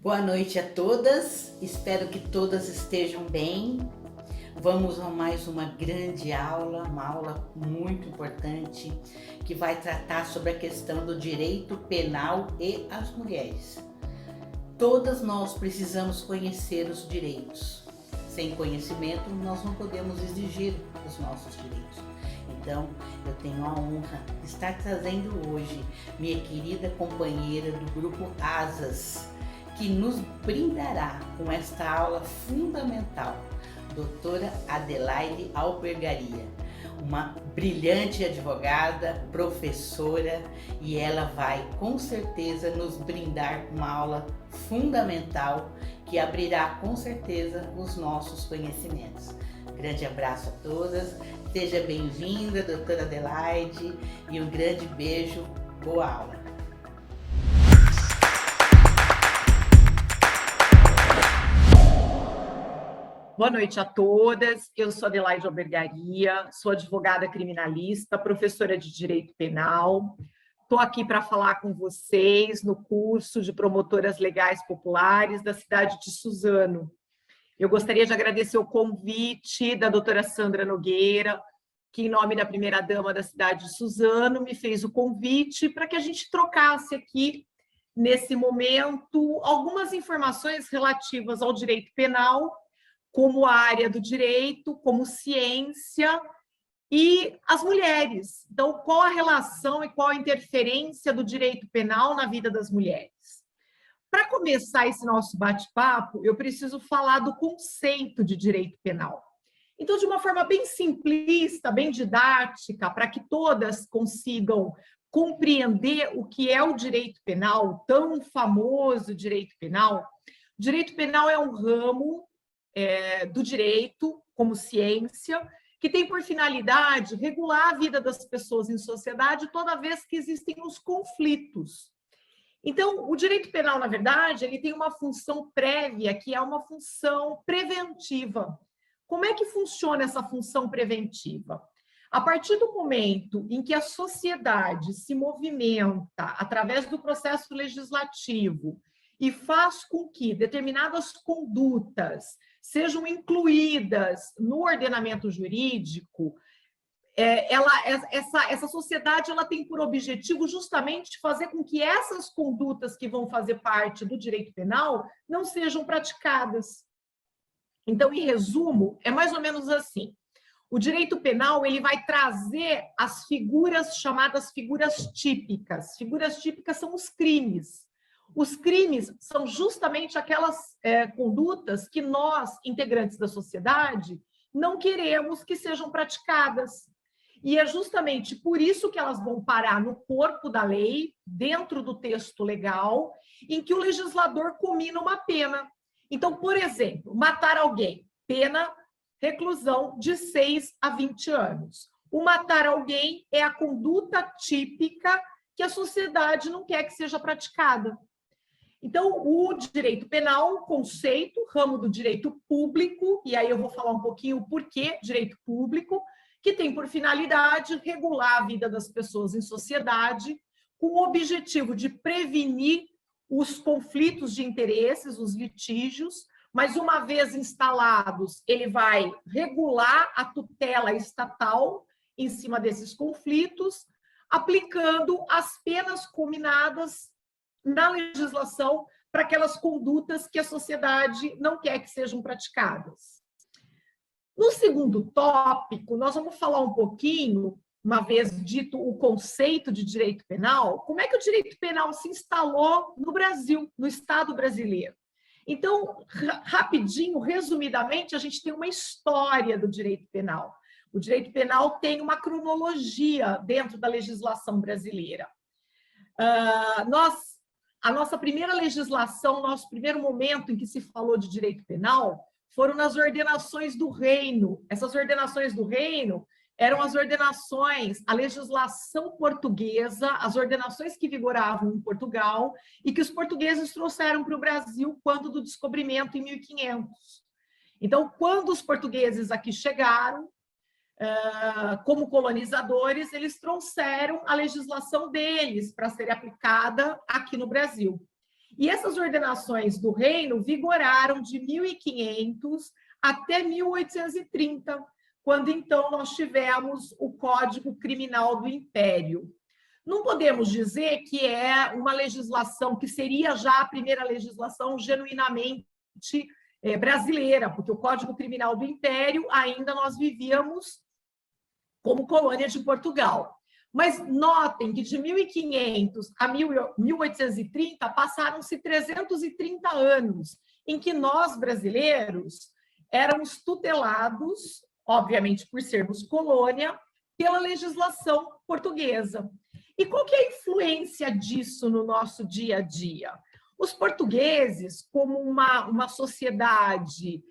Boa noite a todas, espero que todas estejam bem. Vamos a mais uma grande aula, uma aula muito importante, que vai tratar sobre a questão do direito penal e as mulheres. Todas nós precisamos conhecer os direitos. Sem conhecimento, nós não podemos exigir os nossos direitos. Então, eu tenho a honra de estar trazendo hoje minha querida companheira do grupo Asas, que nos brindará com esta aula fundamental, doutora Adelaide Albergaria, uma brilhante advogada, professora, e ela vai com certeza nos brindar com uma aula fundamental que abrirá com certeza os nossos conhecimentos. Grande abraço a todas, seja bem-vinda, doutora Adelaide, e um grande beijo, boa aula. Boa noite a todas, eu sou Adelaide Albergaria, sou advogada criminalista, professora de Direito Penal. Estou aqui para falar com vocês no curso de Promotoras Legais Populares da cidade de Suzano. Eu gostaria de agradecer o convite da doutora Sandra Nogueira, que em nome da primeira-dama da cidade de Suzano me fez o convite para que a gente trocasse aqui, nesse momento, algumas informações relativas ao direito penal, como área do direito, como ciência, e as mulheres. Então, qual a relação e qual a interferência do direito penal na vida das mulheres? Para começar esse nosso bate-papo, eu preciso falar do conceito de direito penal. Então, de uma forma bem simplista, bem didática, para que todas consigam compreender o que é o direito penal, o tão famoso direito penal. O direito penal é um ramo do direito como ciência, que tem por finalidade regular a vida das pessoas em sociedade toda vez que existem os conflitos. Então, o direito penal, na verdade, ele tem uma função prévia, que é uma função preventiva. Como é que funciona essa função preventiva? A partir do momento em que a sociedade se movimenta através do processo legislativo e faz com que determinadas condutas sejam incluídas no ordenamento jurídico, essa sociedade ela tem por objetivo justamente fazer com que essas condutas que vão fazer parte do direito penal não sejam praticadas. Então, em resumo, é mais ou menos assim. O direito penal ele vai trazer as figuras chamadas figuras típicas. Figuras típicas são os crimes. Os crimes são justamente aquelas condutas que nós, integrantes da sociedade, não queremos que sejam praticadas. E é justamente por isso que elas vão parar no corpo da lei, dentro do texto legal, em que o legislador comina uma pena. Então, por exemplo, matar alguém, pena, reclusão de 6 a 20 anos. O matar alguém é a conduta típica que a sociedade não quer que seja praticada. Então, o direito penal, o conceito, ramo do direito público, e aí eu vou falar um pouquinho o porquê direito público, que tem por finalidade regular a vida das pessoas em sociedade, com o objetivo de prevenir os conflitos de interesses, os litígios, mas uma vez instalados, ele vai regular a tutela estatal em cima desses conflitos, aplicando as penas combinadas na legislação para aquelas condutas que a sociedade não quer que sejam praticadas. No segundo tópico, nós vamos falar um pouquinho, uma vez dito o conceito de direito penal, como é que o direito penal se instalou no Brasil, no Estado brasileiro. Então, rapidinho, resumidamente, a gente tem uma história do direito penal. O direito penal tem uma cronologia dentro da legislação brasileira. A nossa primeira legislação, nosso primeiro momento em que se falou de direito penal, foram nas ordenações do reino. Essas ordenações do reino eram as ordenações, a legislação portuguesa, as ordenações que vigoravam em Portugal e que os portugueses trouxeram para o Brasil quando do descobrimento em 1500. Então, quando os portugueses aqui chegaram, como colonizadores, eles trouxeram a legislação deles para ser aplicada aqui no Brasil. E essas ordenações do reino vigoraram de 1500 até 1830, quando então nós tivemos o Código Criminal do Império. Não podemos dizer que é uma legislação que seria já a primeira legislação genuinamente brasileira, porque o Código Criminal do Império ainda nós vivíamos como colônia de Portugal. Mas notem que de 1500 a 1830 passaram-se 330 anos em que nós, brasileiros, éramos tutelados, obviamente por sermos colônia, pela legislação portuguesa. E qual que é a influência disso no nosso dia a dia? Os portugueses, como uma sociedade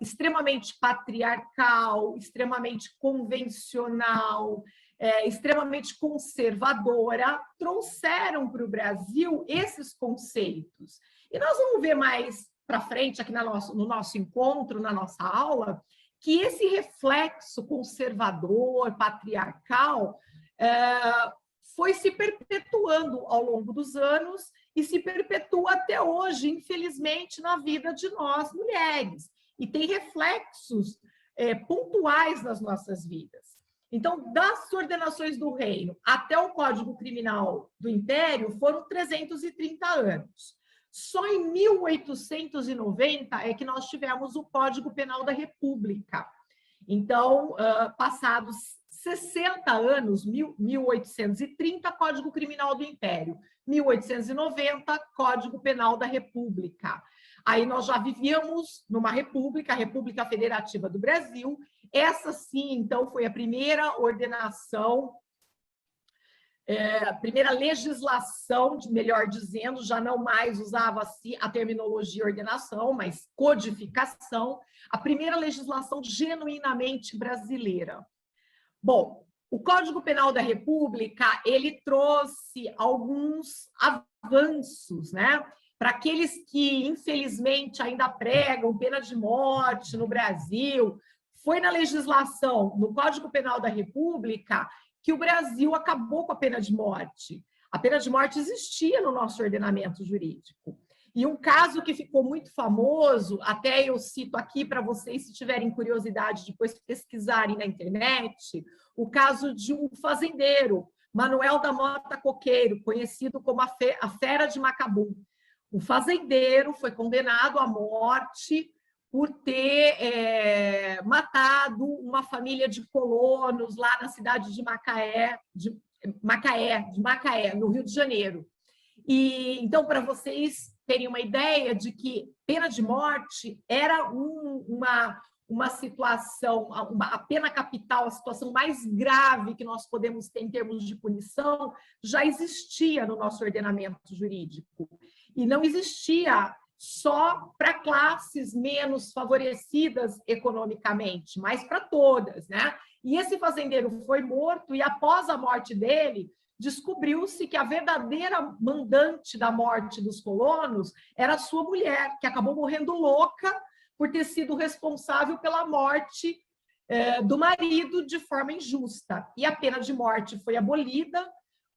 extremamente patriarcal, extremamente convencional, extremamente conservadora, trouxeram para o Brasil esses conceitos. E nós vamos ver mais para frente, aqui no nosso encontro, na nossa aula, que esse reflexo conservador, patriarcal, foi se perpetuando ao longo dos anos e se perpetua até hoje, infelizmente, na vida de nós, mulheres. E tem reflexos pontuais nas nossas vidas. Então, das ordenações do reino até o Código Criminal do Império foram 330 anos. Só em 1890 é que nós tivemos o Código Penal da República. Então, passados 60 anos, 1830, Código Criminal do Império, 1890, Código Penal da República. Aí nós já vivíamos numa república, a República Federativa do Brasil. Essa sim, então, foi a primeira ordenação, a primeira legislação, melhor dizendo, já não mais usava-se a terminologia ordenação, mas codificação, a primeira legislação genuinamente brasileira. Bom, o Código Penal da República, ele trouxe alguns avanços, né? Para aqueles que, infelizmente, ainda pregam pena de morte no Brasil, foi na legislação, no Código Penal da República, que o Brasil acabou com a pena de morte. A pena de morte existia no nosso ordenamento jurídico. E um caso que ficou muito famoso, até eu cito aqui para vocês, se tiverem curiosidade, depois pesquisarem na internet, o caso de um fazendeiro, Manuel da Mota Coqueiro, conhecido como a Fera de Macabu. O fazendeiro foi condenado à morte por ter matado uma família de colonos lá na cidade de Macaé, no Rio de Janeiro. E então, para vocês terem uma ideia de que pena de morte era uma situação, a pena capital, a situação mais grave que nós podemos ter em termos de punição, já existia no nosso ordenamento jurídico. E não existia só para classes menos favorecidas economicamente, mas para todas, né? E esse fazendeiro foi morto e, após a morte dele, descobriu-se que a verdadeira mandante da morte dos colonos era a sua mulher, que acabou morrendo louca por ter sido responsável pela morte do marido de forma injusta. E a pena de morte foi abolida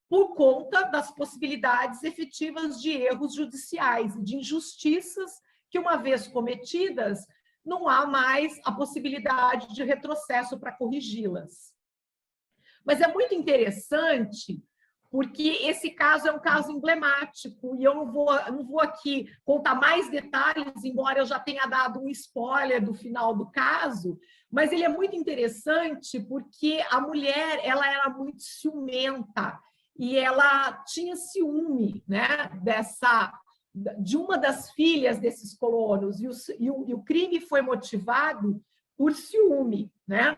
por conta das possibilidades efetivas de erros judiciais e de injustiças que, uma vez cometidas, não há mais a possibilidade de retrocesso para corrigi-las. Mas é muito interessante, porque esse caso é um caso emblemático, e eu não vou aqui contar mais detalhes, embora eu já tenha dado um spoiler do final do caso, mas ele é muito interessante porque a mulher ela era muito ciumenta, e ela tinha ciúme, né, de uma das filhas desses colonos, e o crime foi motivado por ciúme, né?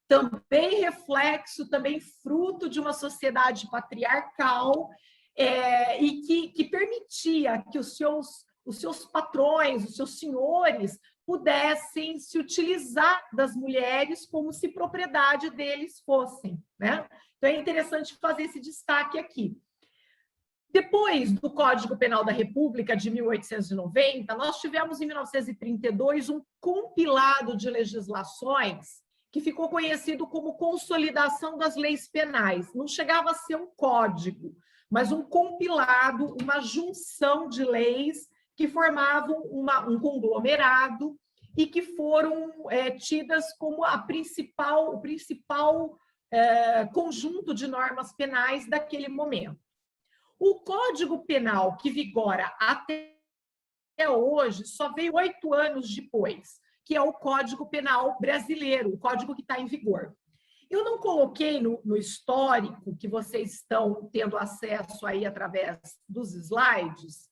Também reflexo, também fruto de uma sociedade patriarcal e que permitia que os seus patrões, os seus senhores, pudessem se utilizar das mulheres como se propriedade deles fossem, né? Então, é interessante fazer esse destaque aqui. Depois do Código Penal da República, de 1890, nós tivemos, em 1932, um compilado de legislações que ficou conhecido como Consolidação das Leis Penais. Não chegava a ser um código, mas um compilado, uma junção de leis que formavam um conglomerado e que foram tidas como o principal conjunto de normas penais daquele momento. O Código Penal que vigora até hoje só veio 8 anos depois, que é o Código Penal brasileiro, o código que está em vigor. Eu não coloquei no histórico, que vocês estão tendo acesso aí através dos slides,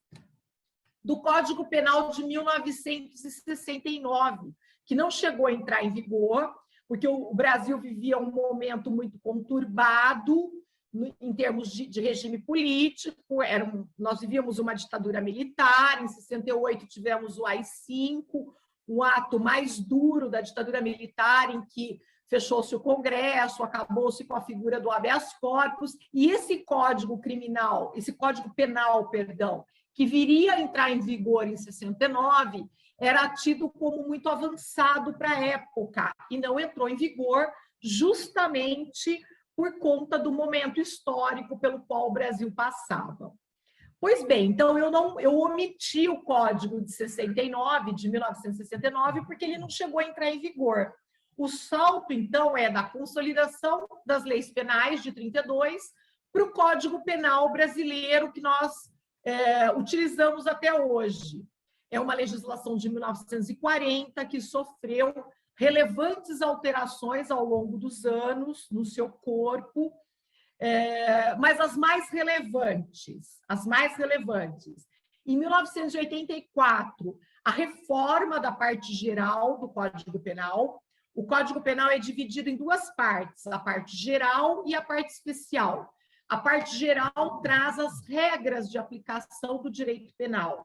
do Código Penal de 1969, que não chegou a entrar em vigor, porque o Brasil vivia um momento muito conturbado em termos de regime político. Nós vivíamos uma ditadura militar, em 68 tivemos o AI-5, um ato mais duro da ditadura militar, em que fechou-se o Congresso, acabou-se com a figura do habeas corpus, e esse Código Penal, que viria a entrar em vigor em 69, era tido como muito avançado para a época, e não entrou em vigor justamente por conta do momento histórico pelo qual o Brasil passava. Pois bem, então eu omiti o Código de 1969, porque ele não chegou a entrar em vigor. O salto, então, é da consolidação das leis penais de 32 para o Código Penal brasileiro que nós utilizamos até hoje. É uma legislação de 1940 que sofreu relevantes alterações ao longo dos anos no seu corpo, mas as mais relevantes, em 1984, a reforma da parte geral do Código Penal. O Código Penal é dividido em 2 partes, a parte geral e a parte especial. A parte geral traz as regras de aplicação do direito penal.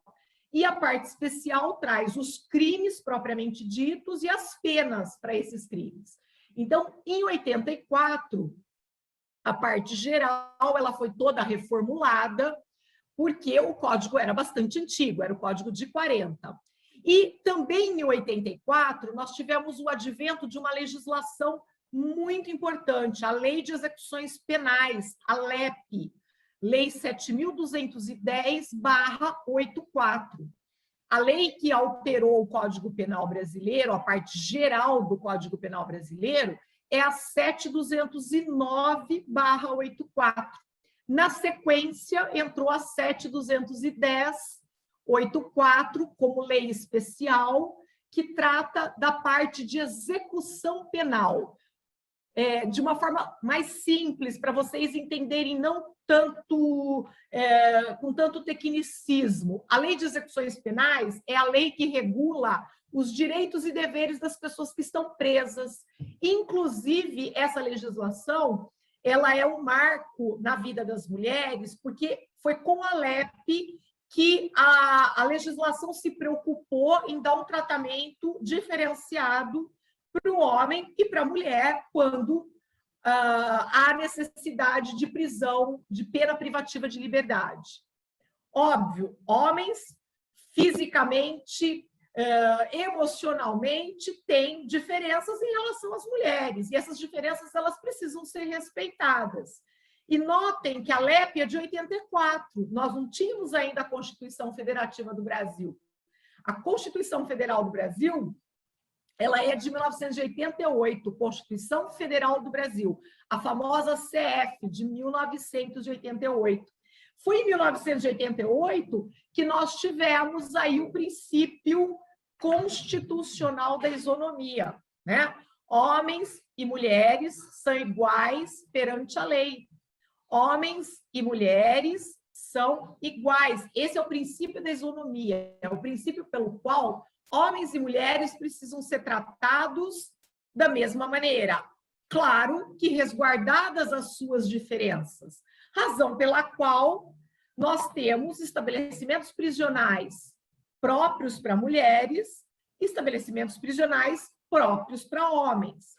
E a parte especial traz os crimes propriamente ditos e as penas para esses crimes. Então, em 84, a parte geral ela foi toda reformulada, porque o código era bastante antigo, era o Código de 40. E também em 84, nós tivemos o advento de uma legislação muito importante, a Lei de Execuções Penais, a LEP, Lei 7.210/84. A lei que alterou o Código Penal brasileiro, a parte geral do Código Penal brasileiro, é a 7.209/84. Na sequência, entrou a 7.210/84 como lei especial, que trata da parte de execução penal. De uma forma mais simples, para vocês entenderem, não tanto com tanto tecnicismo. A Lei de Execuções Penais é a lei que regula os direitos e deveres das pessoas que estão presas. Inclusive, essa legislação, ela é um marco na vida das mulheres, porque foi com a LEP que a legislação se preocupou em dar um tratamento diferenciado para o homem e para a mulher quando há necessidade de prisão, de pena privativa de liberdade. Óbvio, homens fisicamente, emocionalmente, têm diferenças em relação às mulheres, e essas diferenças elas precisam ser respeitadas. E notem que a LEP é de 84, nós não tínhamos ainda a Constituição Federativa do Brasil. A Constituição Federal do Brasil, ela é de 1988, Constituição Federal do Brasil, a famosa CF, de 1988. Foi em 1988 que nós tivemos aí o princípio constitucional da isonomia, né? Homens e mulheres são iguais perante a lei. Homens e mulheres são iguais. Esse é o princípio da isonomia, é o princípio pelo qual homens e mulheres precisam ser tratados da mesma maneira. Claro que resguardadas as suas diferenças, razão pela qual nós temos estabelecimentos prisionais próprios para mulheres, estabelecimentos prisionais próprios para homens.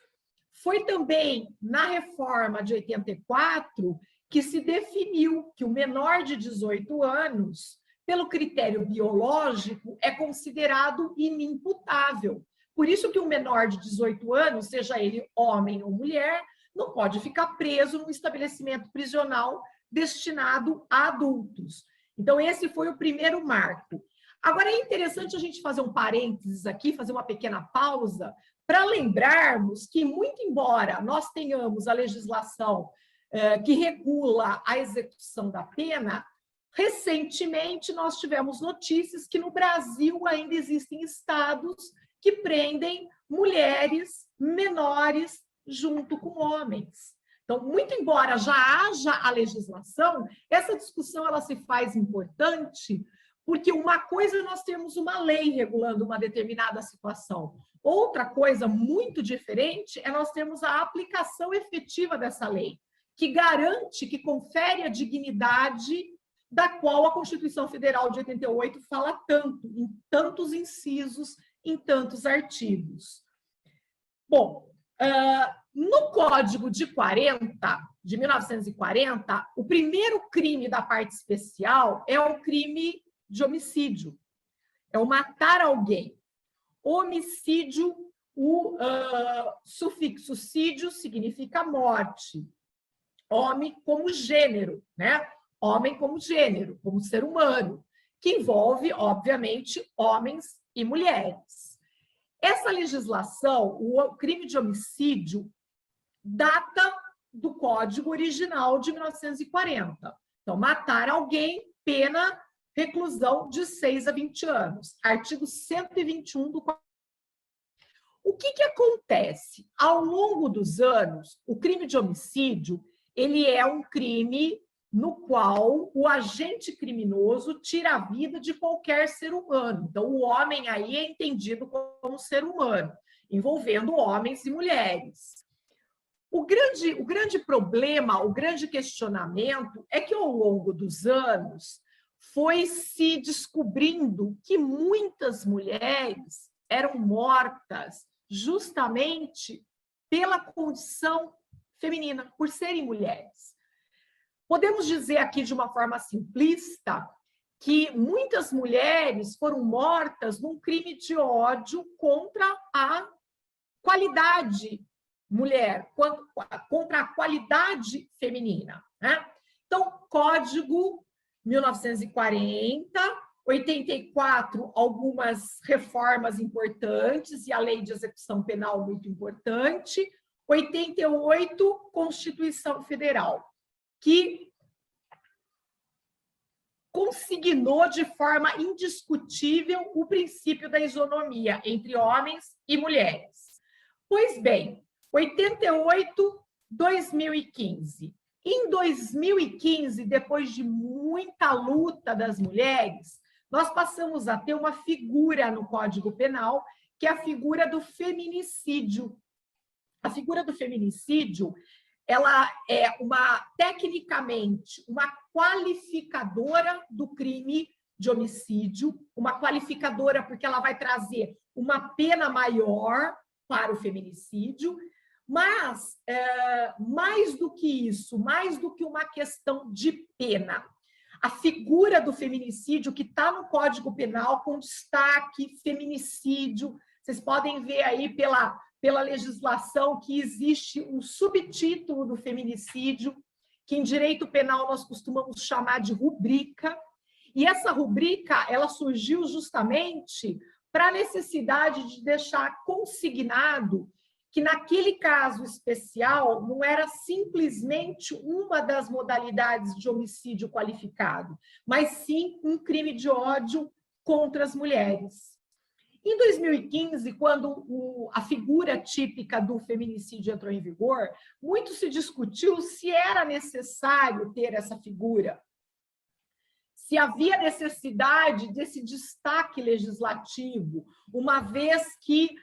Foi também na reforma de 84 que se definiu que o menor de 18 anos, pelo critério biológico, é considerado inimputável. Por isso que um menor de 18 anos, seja ele homem ou mulher, não pode ficar preso num estabelecimento prisional destinado a adultos. Então, esse foi o primeiro marco. Agora, é interessante a gente fazer um parênteses aqui, fazer uma pequena pausa, para lembrarmos que, muito embora nós tenhamos a legislação que regula a execução da pena, recentemente nós tivemos notícias que no Brasil ainda existem estados que prendem mulheres menores junto com homens. Então, muito embora já haja a legislação, essa discussão ela se faz importante, porque uma coisa é nós termos uma lei regulando uma determinada situação. Outra coisa muito diferente é nós termos a aplicação efetiva dessa lei, que garante, que confere a dignidade da qual a Constituição Federal de 88 fala tanto, em tantos incisos, em tantos artigos. Bom, no Código de 1940, o primeiro crime da parte especial é o crime de homicídio, é o matar alguém. Homicídio, o sufixo sídio significa morte. Homem como gênero, né? Homem como gênero, como ser humano, que envolve, obviamente, homens e mulheres. Essa legislação, o crime de homicídio, data do Código original de 1940. Então, matar alguém, pena, reclusão de 6 a 20 anos. Artigo 121 do Código. O que acontece? Ao longo dos anos, o crime de homicídio, ele é um crime no qual o agente criminoso tira a vida de qualquer ser humano. Então, o homem aí é entendido como ser humano, envolvendo homens e mulheres. O grande problema, o grande questionamento é que, ao longo dos anos, foi se descobrindo que muitas mulheres eram mortas justamente pela condição feminina, por serem mulheres. Podemos dizer aqui de uma forma simplista que muitas mulheres foram mortas num crime de ódio contra a qualidade mulher, contra a qualidade feminina, né? Então, Código 1940, 84, algumas reformas importantes e a Lei de Execução Penal muito importante, 88, Constituição Federal, que consignou de forma indiscutível o princípio da isonomia entre homens e mulheres. Pois bem, 88, 2015. Em 2015, depois de muita luta das mulheres, nós passamos a ter uma figura no Código Penal, que é a figura do feminicídio. A figura do feminicídio, ela é tecnicamente, uma qualificadora do crime de homicídio, uma qualificadora porque ela vai trazer uma pena maior para o feminicídio, mas, mais do que isso, mais do que uma questão de pena, a figura do feminicídio que está no Código Penal com destaque, feminicídio, vocês podem ver aí pela legislação que existe um subtítulo do feminicídio, que em direito penal nós costumamos chamar de rubrica, e essa rubrica ela surgiu justamente para a necessidade de deixar consignado que naquele caso especial não era simplesmente uma das modalidades de homicídio qualificado, mas sim um crime de ódio contra as mulheres. Em 2015, quando a figura típica do feminicídio entrou em vigor, muito se discutiu se era necessário ter essa figura, se havia necessidade desse destaque legislativo, uma vez que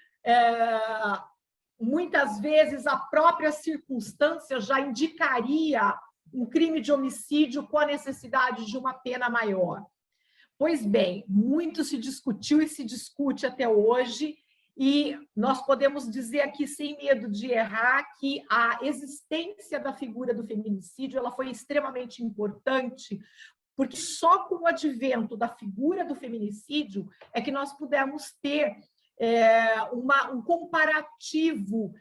muitas vezes a própria circunstância já indicaria um crime de homicídio com a necessidade de uma pena maior. Pois bem, muito se discutiu e se discute até hoje, e nós podemos dizer aqui, sem medo de errar, que a existência da figura do feminicídio ela foi extremamente importante, porque só com o advento da figura do feminicídio é que nós pudemos ter um comparativo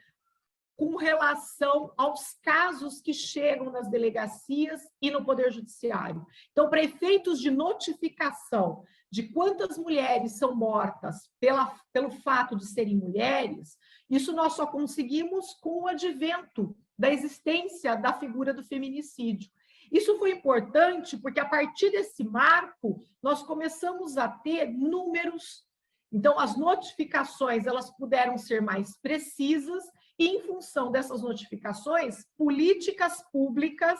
com relação aos casos que chegam nas delegacias e no Poder Judiciário. Então, para efeitos de notificação de quantas mulheres são mortas pelo fato de serem mulheres, isso nós só conseguimos com o advento da existência da figura do feminicídio. Isso foi importante porque, a partir desse marco, nós começamos a ter números. Então, as notificações elas puderam ser mais precisas e, em função dessas notificações, políticas públicas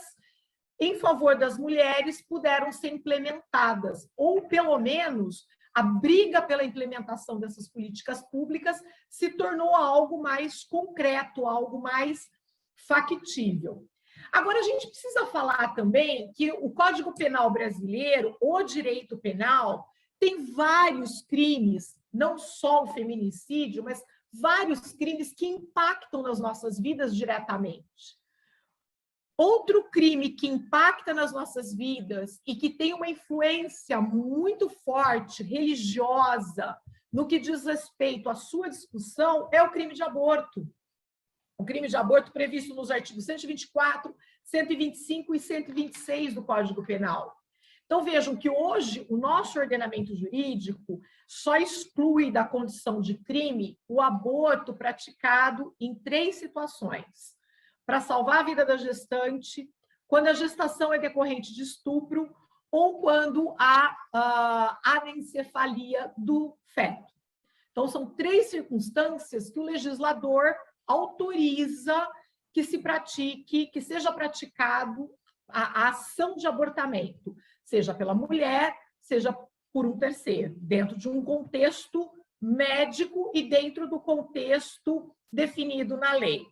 em favor das mulheres puderam ser implementadas, ou, pelo menos, a briga pela implementação dessas políticas públicas se tornou algo mais concreto, algo mais factível. Agora, a gente precisa falar também que o Código Penal brasileiro, o direito penal, tem vários crimes, não só o feminicídio, mas vários crimes que impactam nas nossas vidas diretamente. Outro crime que impacta nas nossas vidas e que tem uma influência muito forte, religiosa, no que diz respeito à sua discussão, é o crime de aborto. O crime de aborto previsto nos artigos 124, 125 e 126 do Código Penal. Então, vejam que hoje o nosso ordenamento jurídico só exclui da condição de crime o aborto praticado em 3 situações: para salvar a vida da gestante, quando a gestação é decorrente de estupro ou quando há anencefalia do feto. Então, são 3 circunstâncias que o legislador autoriza que se pratique, que seja praticado a ação de abortamento, seja pela mulher, seja por um terceiro, dentro de um contexto médico e dentro do contexto definido na lei.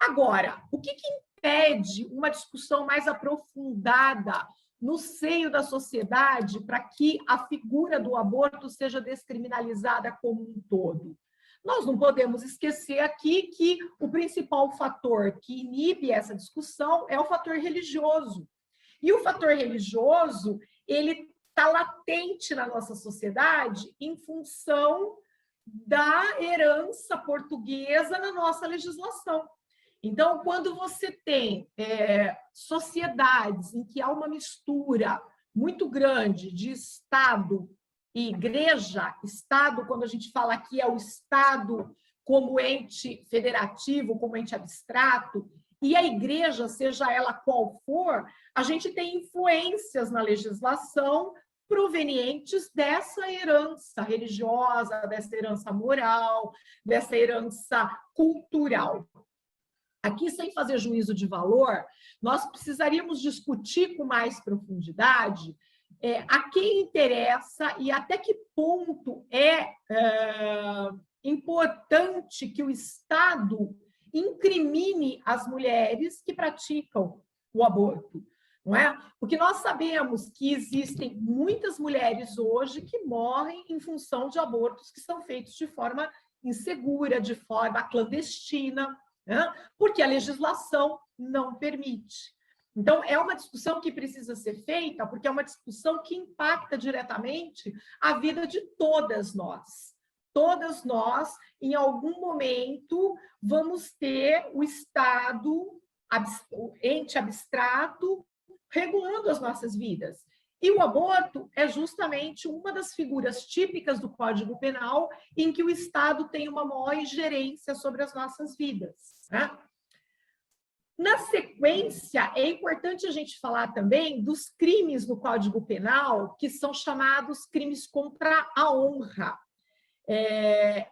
Agora, o que impede uma discussão mais aprofundada no seio da sociedade para que a figura do aborto seja descriminalizada como um todo? Nós não podemos esquecer aqui que o principal fator que inibe essa discussão é o fator religioso. E o fator religioso, ele está latente na nossa sociedade em função da herança portuguesa na nossa legislação. Então, quando você tem sociedades em que há uma mistura muito grande de Estado e igreja, Estado, quando a gente fala aqui, é o Estado como ente federativo, como ente abstrato, e a igreja, seja ela qual for, a gente tem influências na legislação provenientes dessa herança religiosa, dessa herança moral, dessa herança cultural. Aqui, sem fazer juízo de valor, nós precisaríamos discutir com mais profundidade a quem interessa e até que ponto é importante que o Estado incrimine as mulheres que praticam o aborto, não é? Porque nós sabemos que existem muitas mulheres hoje que morrem em função de abortos que são feitos de forma insegura, de forma clandestina, né? Porque a legislação não permite. Então, é uma discussão que precisa ser feita, porque é uma discussão que impacta diretamente a vida de todas nós. Todas nós, em algum momento, vamos ter o Estado, o ente abstrato, regulando as nossas vidas. E o aborto é justamente uma das figuras típicas do Código Penal em que o Estado tem uma maior ingerência sobre as nossas vidas, né? Na sequência, é importante a gente falar também dos crimes no Código Penal que são chamados crimes contra a honra.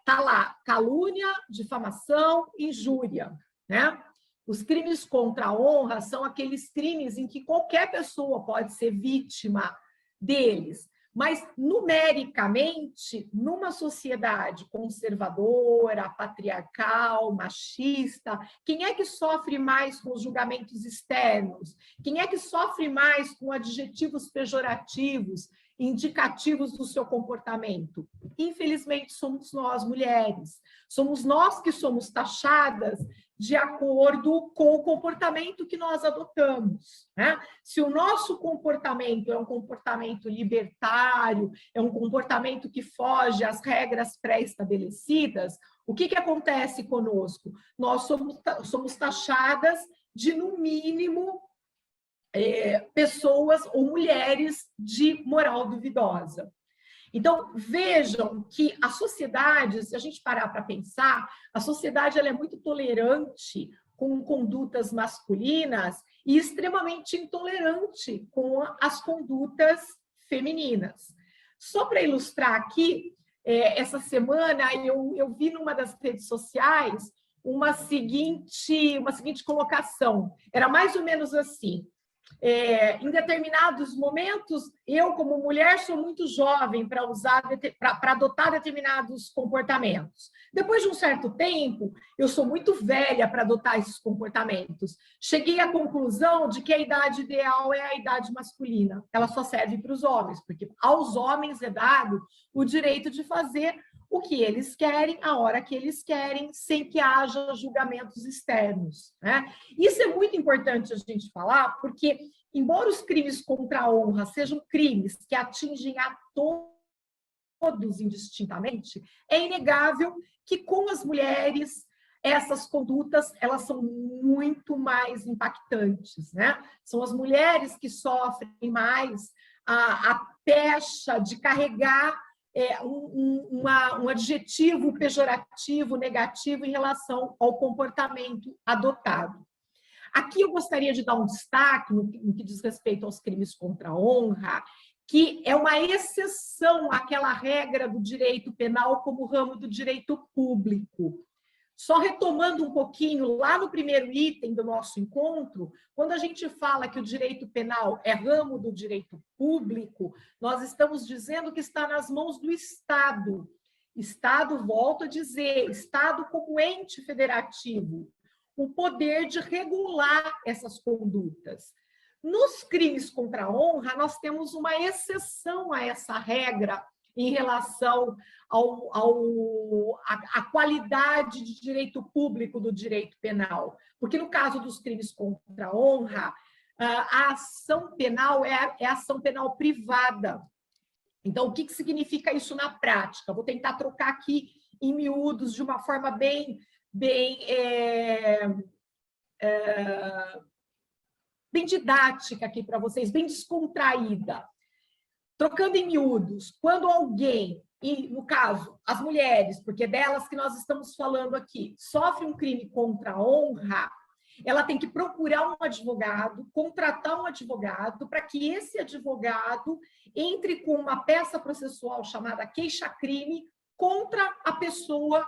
Tá lá, calúnia, difamação, injúria, né? Os crimes contra a honra são aqueles crimes em que qualquer pessoa pode ser vítima deles, mas numericamente, numa sociedade conservadora, patriarcal, machista, quem é que sofre mais com os julgamentos externos? Quem é que sofre mais com adjetivos pejorativos, indicativos do seu comportamento? infelizmente, somos nós, mulheres. Somos nós que somos taxadas de acordo com o comportamento que nós adotamos, né? Se o nosso comportamento é um comportamento libertário, é um comportamento que foge às regras pré-estabelecidas, o que acontece conosco? Nós somos taxadas de, no mínimo, pessoas ou mulheres de moral duvidosa. Então, vejam que a sociedade, se a gente parar para pensar, a sociedade ela é muito tolerante com condutas masculinas e extremamente intolerante com as condutas femininas. Só para ilustrar aqui, essa semana eu vi numa das redes sociais uma seguinte colocação. Era mais ou menos assim: em determinados momentos, eu, como mulher, sou muito jovem para adotar determinados comportamentos. Depois de um certo tempo, eu sou muito velha para adotar esses comportamentos. Cheguei à conclusão de que a idade ideal é a idade masculina. Ela só serve para os homens, porque aos homens é dado o direito de fazer o que eles querem, a hora que eles querem, sem que haja julgamentos externos, né? Isso é muito importante a gente falar, porque, embora os crimes contra a honra sejam crimes que atingem a todos indistintamente, é inegável que com as mulheres essas condutas elas são muito mais impactantes, né? São as mulheres que sofrem mais a pecha de carregar um adjetivo pejorativo, negativo em relação ao comportamento adotado. Aqui eu gostaria de dar um destaque no que diz respeito aos crimes contra a honra, que é uma exceção àquela regra do direito penal como ramo do direito público. Só retomando um pouquinho, lá no primeiro item do nosso encontro, quando a gente fala que o direito penal é ramo do direito público, nós estamos dizendo que está nas mãos do Estado. Estado, volto a dizer, Estado como ente federativo, o poder de regular essas condutas. Nos crimes contra a honra, nós temos uma exceção a essa regra em relação à qualidade de direito público do direito penal. Porque, no caso dos crimes contra a honra, a ação penal é ação penal privada. Então, o que significa isso na prática? Vou tentar trocar aqui em miúdos de uma forma bem didática aqui para vocês, bem descontraída. Trocando em miúdos, quando alguém, e no caso, as mulheres, porque é delas que nós estamos falando aqui, sofre um crime contra a honra, ela tem que procurar um advogado, contratar um advogado, para que esse advogado entre com uma peça processual chamada queixa-crime contra a pessoa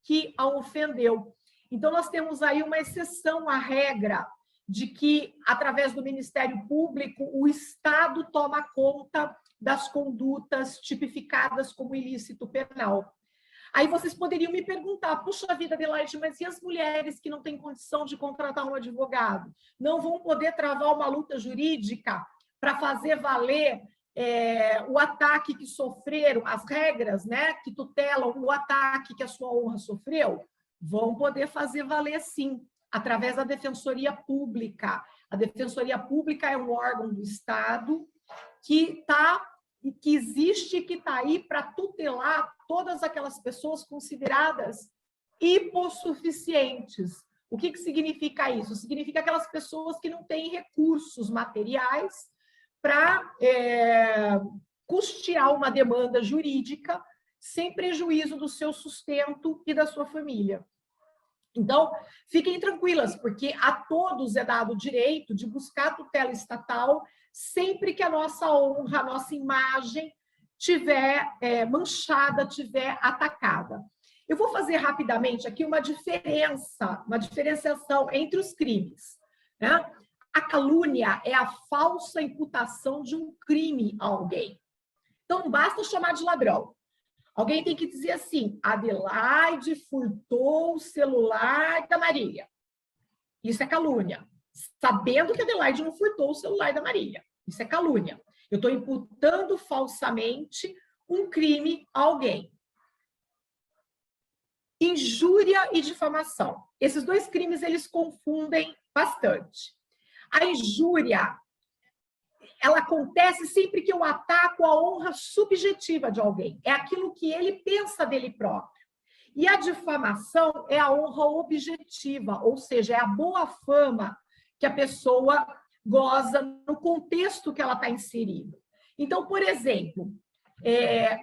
que a ofendeu. Então, nós temos aí uma exceção à regra de que, através do Ministério Público, o Estado toma conta das condutas tipificadas como ilícito penal. Aí vocês poderiam me perguntar: puxa vida, Adelaide, mas e as mulheres que não têm condição de contratar um advogado? Não vão poder travar uma luta jurídica para fazer valer o ataque que sofreram, as regras, né, que tutelam o ataque que a sua honra sofreu? Vão poder fazer valer, sim, através da Defensoria Pública. A Defensoria Pública é um órgão do Estado que existe e que está aí para tutelar todas aquelas pessoas consideradas hipossuficientes. O que significa isso? Significa aquelas pessoas que não têm recursos materiais para custear uma demanda jurídica sem prejuízo do seu sustento e da sua família. Então, fiquem tranquilas, porque a todos é dado o direito de buscar tutela estatal sempre que a nossa honra, a nossa imagem tiver manchada, tiver atacada. Eu vou fazer rapidamente aqui uma diferenciação entre os crimes, né? A calúnia é a falsa imputação de um crime a alguém. Então, não basta chamar de ladrão. Alguém tem que dizer assim: Adelaide furtou o celular da Maria. Isso é calúnia. Sabendo que a Adelaide não furtou o celular da Maria. Isso é calúnia. Eu estou imputando falsamente um crime a alguém. Injúria e difamação. Esses dois crimes, eles confundem bastante. A injúria, ela acontece sempre que eu ataco a honra subjetiva de alguém. É aquilo que ele pensa dele próprio. E a difamação é a honra objetiva, ou seja, é a boa fama que a pessoa goza no contexto que ela está inserida. Então, por exemplo,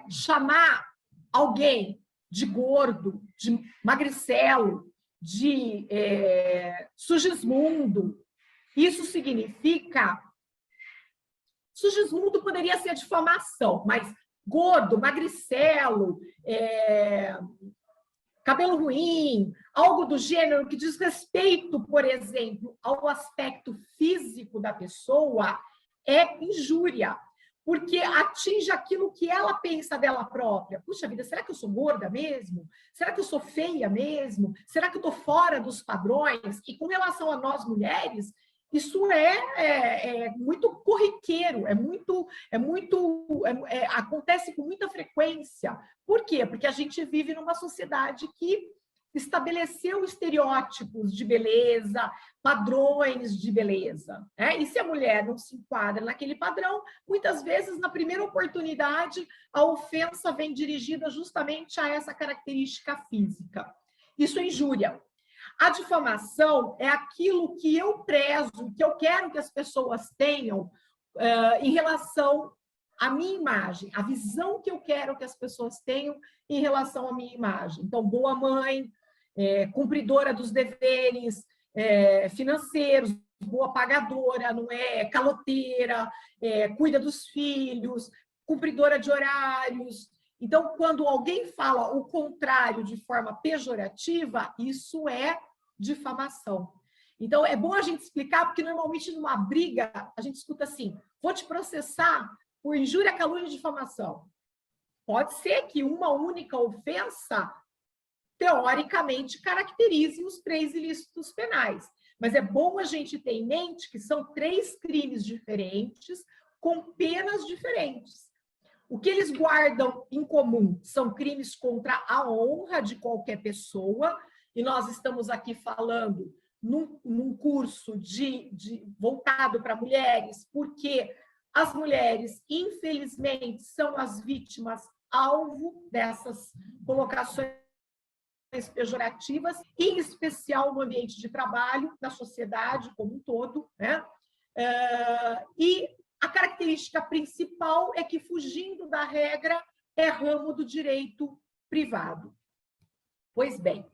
chamar alguém de gordo, de magricelo, de sugismundo, isso significa... Sugismundo poderia ser difamação, mas gordo, magricelo, cabelo ruim, algo do gênero que diz respeito, por exemplo, ao aspecto físico da pessoa, é injúria, porque atinge aquilo que ela pensa dela própria. Puxa vida, será que eu sou gorda mesmo? Será que eu sou feia mesmo? Será que eu estou fora dos padrões? E com relação a nós mulheres, isso é muito corriqueiro, acontece com muita frequência. Por quê? Porque a gente vive numa sociedade que estabeleceu estereótipos de beleza, padrões de beleza, né? E se a mulher não se enquadra naquele padrão, muitas vezes, na primeira oportunidade, a ofensa vem dirigida justamente a essa característica física. Isso é injúria. A difamação é aquilo que eu prezo, que eu quero que as pessoas tenham em relação à minha imagem, a visão que eu quero que as pessoas tenham em relação à minha imagem. Então, boa mãe, cumpridora dos deveres financeiros, boa pagadora, não é caloteira, cuida dos filhos, cumpridora de horários. Então, quando alguém fala o contrário de forma pejorativa, isso é difamação. Então, é bom a gente explicar, porque normalmente numa briga a gente escuta assim: vou te processar por injúria, calúnia e difamação. Pode ser que uma única ofensa, teoricamente, caracterize os 3 ilícitos penais. Mas é bom a gente ter em mente que são 3 crimes diferentes, com penas diferentes. O que eles guardam em comum são crimes contra a honra de qualquer pessoa, e nós estamos aqui falando num curso voltado para mulheres, porque as mulheres, infelizmente, são as vítimas alvo dessas colocações pejorativas, em especial no ambiente de trabalho, na sociedade como um todo, né? E a característica principal é que, fugindo da regra, é ramo do direito privado. Pois bem.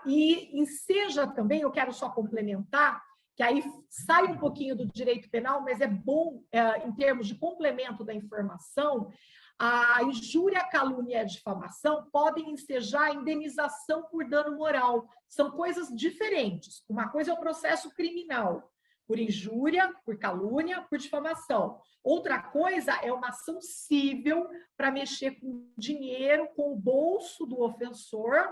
E enseja também, eu quero só complementar, que aí sai um pouquinho do direito penal, mas é bom, em termos de complemento da informação, a injúria, a calúnia e a difamação podem ensejar a indenização por dano moral. São coisas diferentes. Uma coisa é o processo criminal, por injúria, por calúnia, por difamação. Outra coisa é uma ação cível para mexer com dinheiro, com o bolso do ofensor,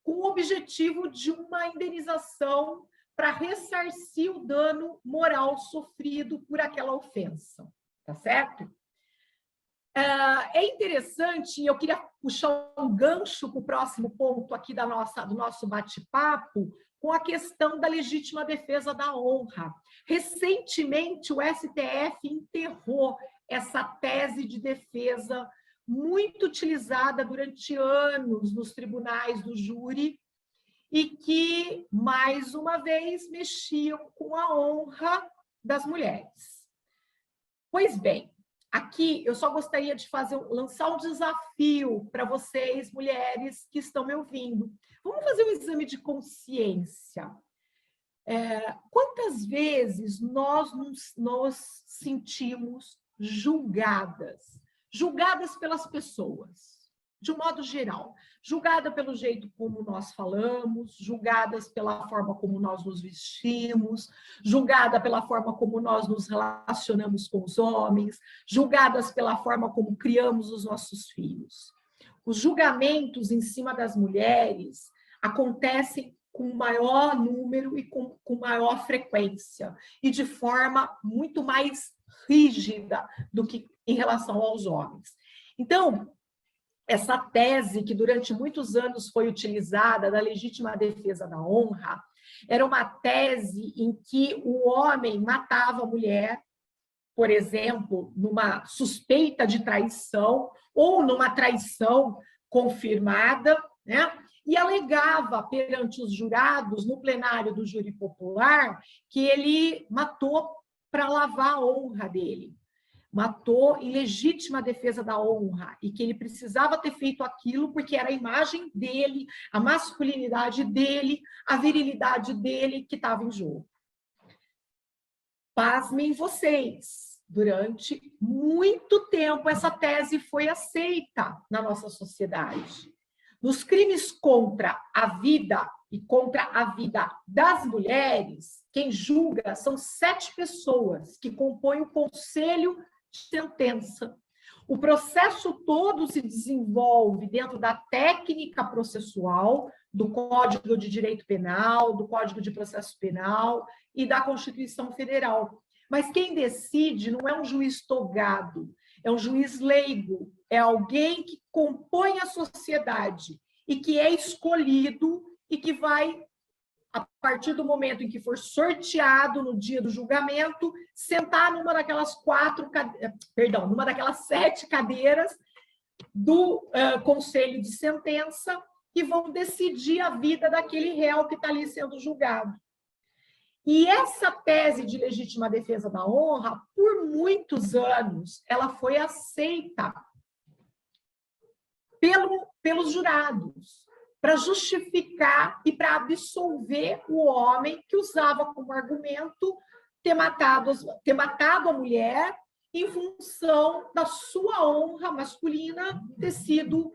com o objetivo de uma indenização para ressarcir o dano moral sofrido por aquela ofensa. Tá certo? É interessante, e eu queria puxar um gancho para o próximo ponto aqui do nosso bate-papo, com a questão da legítima defesa da honra. Recentemente, o STF enterrou essa tese de defesa muito utilizada durante anos nos tribunais do júri e que, mais uma vez, mexiam com a honra das mulheres. Pois bem, aqui eu só gostaria de lançar um desafio para vocês, mulheres que estão me ouvindo. Vamos fazer um exame de consciência. Quantas vezes nós nos sentimos julgadas? Julgadas pelas pessoas, de um modo geral. Julgada pelo jeito como nós falamos, julgadas pela forma como nós nos vestimos, julgada pela forma como nós nos relacionamos com os homens, julgadas pela forma como criamos os nossos filhos. Os julgamentos em cima das mulheres acontecem com maior número e com maior frequência, e de forma muito mais rígida do que em relação aos homens. Então, essa tese que durante muitos anos foi utilizada da legítima defesa da honra, era uma tese em que o homem matava a mulher, por exemplo, numa suspeita de traição ou numa traição confirmada, né? E alegava perante os jurados, no plenário do júri popular, que ele matou para lavar a honra dele, matou em legítima defesa da honra, e que ele precisava ter feito aquilo porque era a imagem dele, a masculinidade dele, a virilidade dele que estava em jogo. Pasmem vocês, durante muito tempo essa tese foi aceita na nossa sociedade. Nos crimes contra a vida e contra a vida das mulheres, quem julga são 7 pessoas que compõem o conselho de sentença. O processo todo se desenvolve dentro da técnica processual, do Código de Direito Penal, do Código de Processo Penal e da Constituição Federal. Mas quem decide não é um juiz togado, é um juiz leigo, é alguém que compõe a sociedade e que é escolhido e que vai, a partir do momento em que for sorteado no dia do julgamento, sentar numa daquelas 7 cadeiras do conselho de sentença e vão decidir a vida daquele réu que está ali sendo julgado. E essa tese de legítima defesa da honra, por muitos anos, ela foi aceita pelos jurados, para justificar e para absolver o homem que usava como argumento ter matado a mulher em função da sua honra masculina ter sido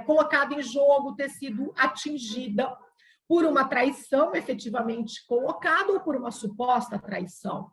colocada em jogo, ter sido atingida por uma traição efetivamente colocada ou por uma suposta traição.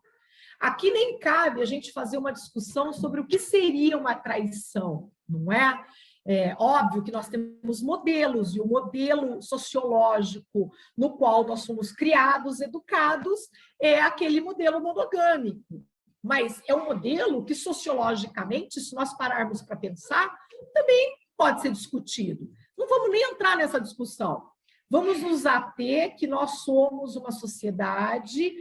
Aqui nem cabe a gente fazer uma discussão sobre o que seria uma traição, não é? É óbvio que nós temos modelos, e o modelo sociológico no qual nós somos criados, educados, é aquele modelo monogâmico. Mas é um modelo que, sociologicamente, se nós pararmos para pensar, também pode ser discutido. Não vamos nem entrar nessa discussão. Vamos nos ater que nós somos uma sociedade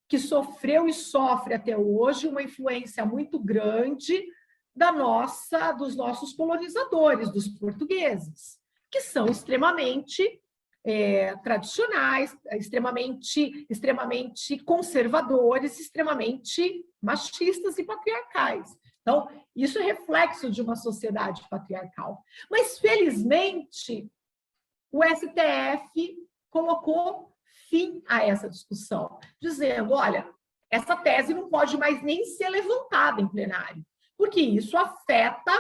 que sofreu e sofre até hoje uma influência muito grande dos nossos colonizadores, dos portugueses, que são extremamente tradicionais, extremamente conservadores, extremamente machistas e patriarcais. Então, isso é reflexo de uma sociedade patriarcal. Mas, felizmente, o STF colocou fim a essa discussão, dizendo, olha, essa tese não pode mais nem ser levantada em plenário, porque isso afeta,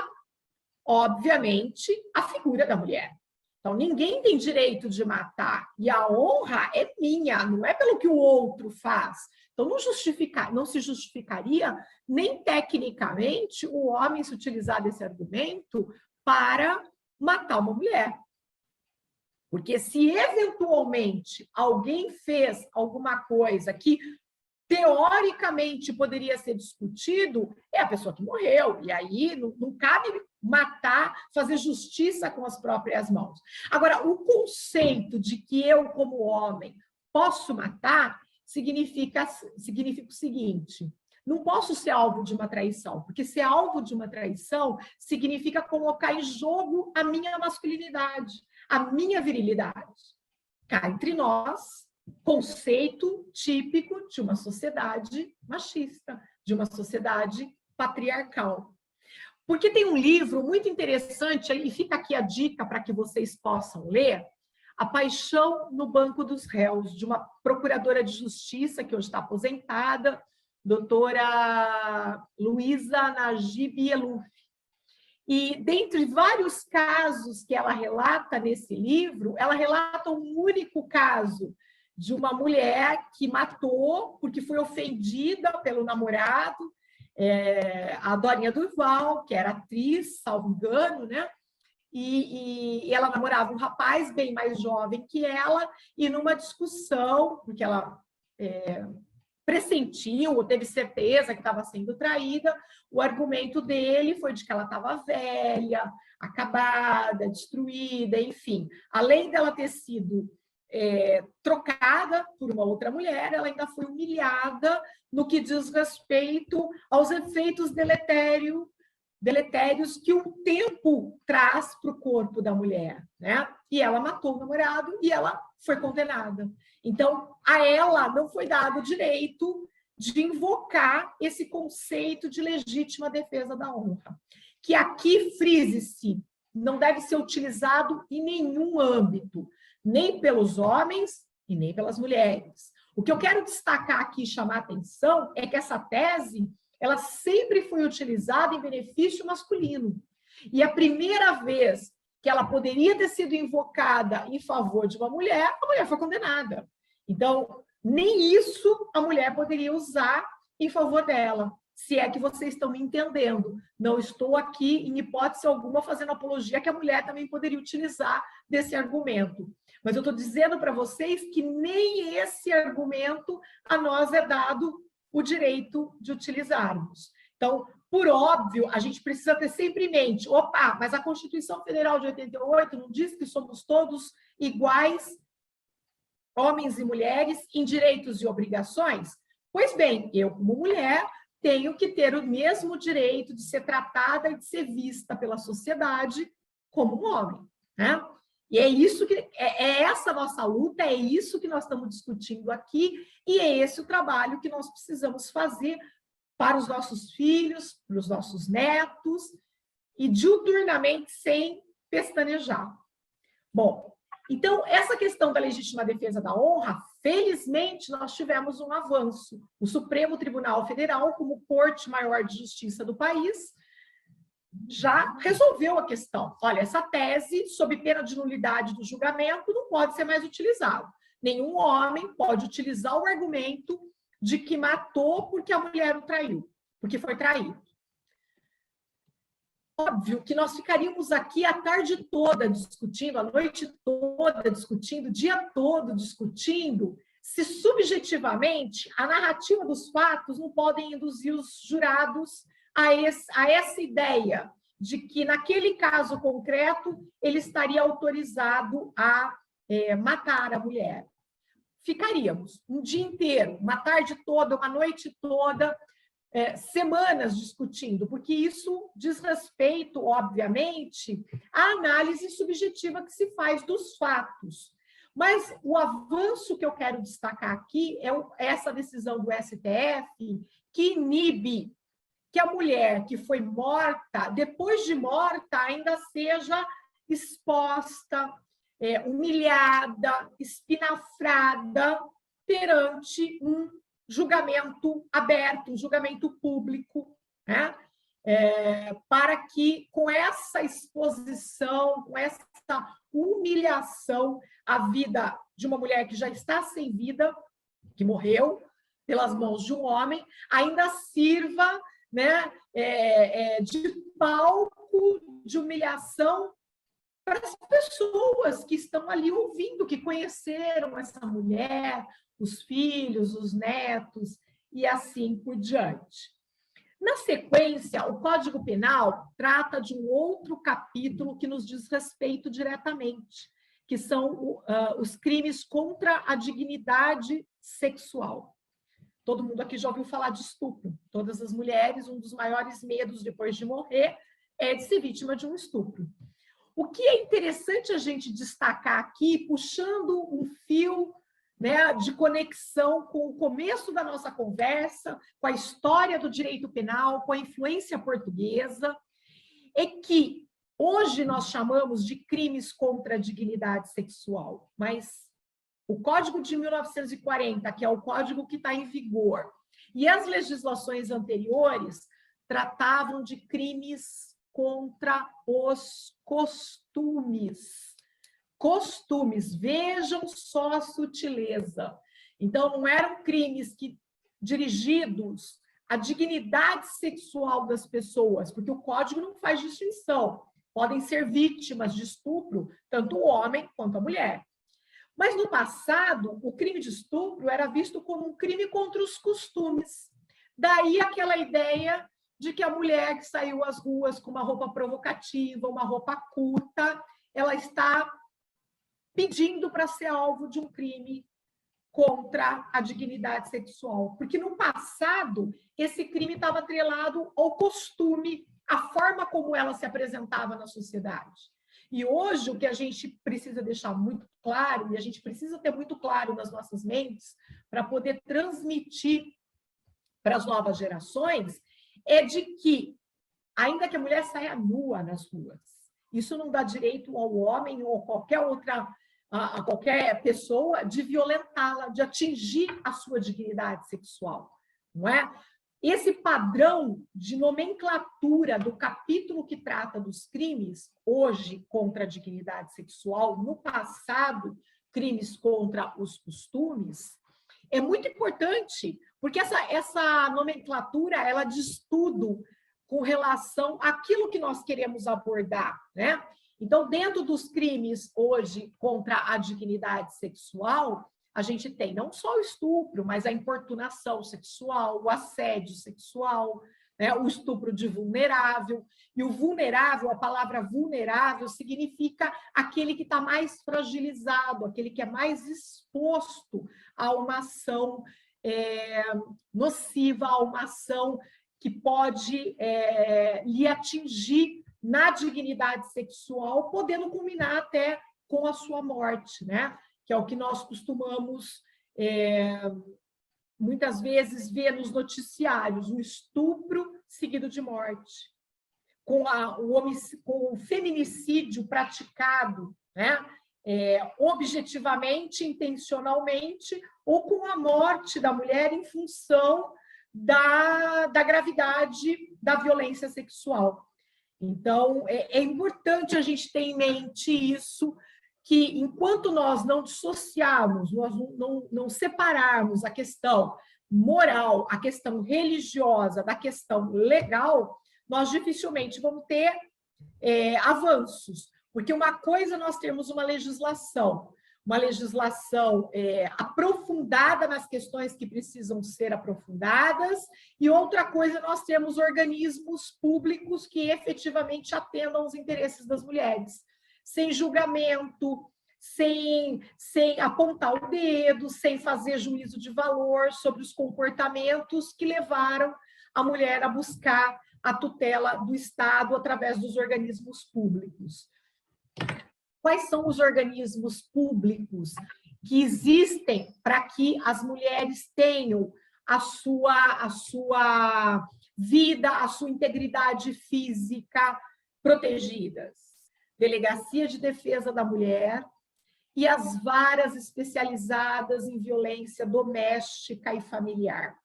obviamente, a figura da mulher. Então, ninguém tem direito de matar, e a honra é minha, não é pelo que o outro faz. Então, não se justificaria, nem tecnicamente, o homem se utilizar desse argumento para matar uma mulher. Porque se, eventualmente, alguém fez alguma coisa que, teoricamente, poderia ser discutido, é a pessoa que morreu. E aí não cabe matar, fazer justiça com as próprias mãos. Agora, o conceito de que eu, como homem, posso matar, significa o seguinte: não posso ser alvo de uma traição, porque ser alvo de uma traição significa colocar em jogo a minha masculinidade, a minha virilidade. Cá entre nós, conceito típico de uma sociedade machista, de uma sociedade patriarcal. Porque tem um livro muito interessante, e fica aqui a dica para que vocês possam ler, A Paixão no Banco dos Réus, de uma procuradora de justiça que hoje está aposentada, doutora Luísa Najib Eluf. E, dentre vários casos que ela relata nesse livro, ela relata um único caso de uma mulher que matou porque foi ofendida pelo namorado, a Dorinha Durval, que era atriz, salvo engano, né? E ela namorava um rapaz bem mais jovem que ela, e numa discussão, porque ela pressentiu ou teve certeza que estava sendo traída, o argumento dele foi de que ela estava velha, acabada, destruída, enfim. Além dela ter sido trocada por uma outra mulher, ela ainda foi humilhada no que diz respeito aos efeitos deletérios que o tempo traz para o corpo da mulher, né? E ela matou o namorado e ela foi condenada. Então, a ela não foi dado o direito de invocar esse conceito de legítima defesa da honra, que aqui, frise-se, não deve ser utilizado em nenhum âmbito, nem pelos homens e nem pelas mulheres. O que eu quero destacar aqui e chamar a atenção é que essa tese ela sempre foi utilizada em benefício masculino. E a primeira vez que ela poderia ter sido invocada em favor de uma mulher, a mulher foi condenada. Então, nem isso a mulher poderia usar em favor dela, se é que vocês estão me entendendo. Não estou aqui, em hipótese alguma, fazendo apologia que a mulher também poderia utilizar desse argumento. Mas eu estou dizendo para vocês que nem esse argumento a nós é dado o direito de utilizarmos. Então, por óbvio, a gente precisa ter sempre em mente, opa, mas a Constituição Federal de 88 não diz que somos todos iguais, homens e mulheres, em direitos e obrigações? Pois bem, eu, como mulher, tenho que ter o mesmo direito de ser tratada e de ser vista pela sociedade como um homem, né? E é isso que é essa nossa luta, é isso que nós estamos discutindo aqui, e é esse o trabalho que nós precisamos fazer para os nossos filhos, para os nossos netos, e diuturnamente sem pestanejar. Bom, então, essa questão da legítima defesa da honra, felizmente, nós tivemos um avanço. O Supremo Tribunal Federal, como Corte Maior de Justiça do país, já resolveu a questão. Olha, essa tese, sob pena de nulidade do julgamento, não pode ser mais utilizado. Nenhum homem pode utilizar o argumento de que matou porque a mulher o traiu, porque foi traído. Óbvio que nós ficaríamos aqui a tarde toda discutindo, a noite toda discutindo, o dia todo discutindo, se subjetivamente a narrativa dos fatos não podem induzir os jurados a essa ideia de que, naquele caso concreto, ele estaria autorizado a matar a mulher. Ficaríamos um dia inteiro, uma tarde toda, uma noite toda, semanas discutindo, porque isso diz respeito, obviamente, à análise subjetiva que se faz dos fatos. Mas o avanço que eu quero destacar aqui é essa decisão do STF que inibe que a mulher que foi morta, depois de morta, ainda seja exposta, humilhada, espinafrada perante um julgamento aberto, um julgamento público, né? Para que, com essa exposição, com essa humilhação, a vida de uma mulher que já está sem vida, que morreu pelas mãos de um homem, ainda sirva, né, de palco de humilhação para as pessoas que estão ali ouvindo, que conheceram essa mulher, os filhos, os netos, e assim por diante. Na sequência, o Código Penal trata de um outro capítulo que nos diz respeito diretamente, que são os crimes contra a dignidade sexual. Todo mundo aqui já ouviu falar de estupro. Todas as mulheres, um dos maiores medos depois de morrer é de ser vítima de um estupro. O que é interessante a gente destacar aqui, puxando um fio, né, de conexão com o começo da nossa conversa, com a história do direito penal, com a influência portuguesa, é que hoje nós chamamos de crimes contra a dignidade sexual, mas o Código de 1940, que é o código que está em vigor, e as legislações anteriores tratavam de crimes contra os costumes. Costumes, vejam só a sutileza. Então, não eram crimes dirigidos à dignidade sexual das pessoas, porque o código não faz distinção. Podem ser vítimas de estupro, tanto o homem quanto a mulher. Mas no passado, o crime de estupro era visto como um crime contra os costumes. Daí aquela ideia de que a mulher que saiu às ruas com uma roupa provocativa, uma roupa curta, ela está pedindo para ser alvo de um crime contra a dignidade sexual. Porque no passado, esse crime estava atrelado ao costume, à forma como ela se apresentava na sociedade. E hoje, o que a gente precisa deixar muito claro, e a gente precisa ter muito claro nas nossas mentes, para poder transmitir para as novas gerações, é de que, ainda que a mulher saia nua nas ruas, isso não dá direito ao homem ou a qualquer pessoa de violentá-la, de atingir a sua dignidade sexual, não é? Esse padrão de nomenclatura do capítulo que trata dos crimes, hoje contra a dignidade sexual, no passado, crimes contra os costumes, é muito importante, porque essa nomenclatura, ela diz tudo com relação àquilo que nós queremos abordar, né? Então, dentro dos crimes hoje contra a dignidade sexual, a gente tem não só o estupro, mas a importunação sexual, o assédio sexual, né? O estupro de vulnerável. E o vulnerável, a palavra vulnerável, significa aquele que está mais fragilizado, aquele que é mais exposto a uma ação nociva, a uma ação que pode lhe atingir na dignidade sexual, podendo culminar até com a sua morte, né? Que é o que nós costumamos, muitas vezes, ver nos noticiários, um estupro seguido de morte, com o feminicídio praticado, né? Objetivamente, intencionalmente, ou com a morte da mulher em função da gravidade da violência sexual. Então, é importante a gente ter em mente isso, que enquanto nós não dissociarmos, nós não separarmos a questão moral, a questão religiosa da questão legal, nós dificilmente vamos ter avanços. Porque uma coisa é nós termos uma legislação aprofundada nas questões que precisam ser aprofundadas, e outra coisa nós temos organismos públicos que efetivamente atendam aos interesses das mulheres, sem julgamento, sem apontar o dedo, sem fazer juízo de valor sobre os comportamentos que levaram a mulher a buscar a tutela do Estado através dos organismos públicos. Quais são os organismos públicos que existem para que as mulheres tenham a sua vida, a sua integridade física protegidas? Delegacia de Defesa da Mulher e as varas especializadas em violência doméstica e familiar.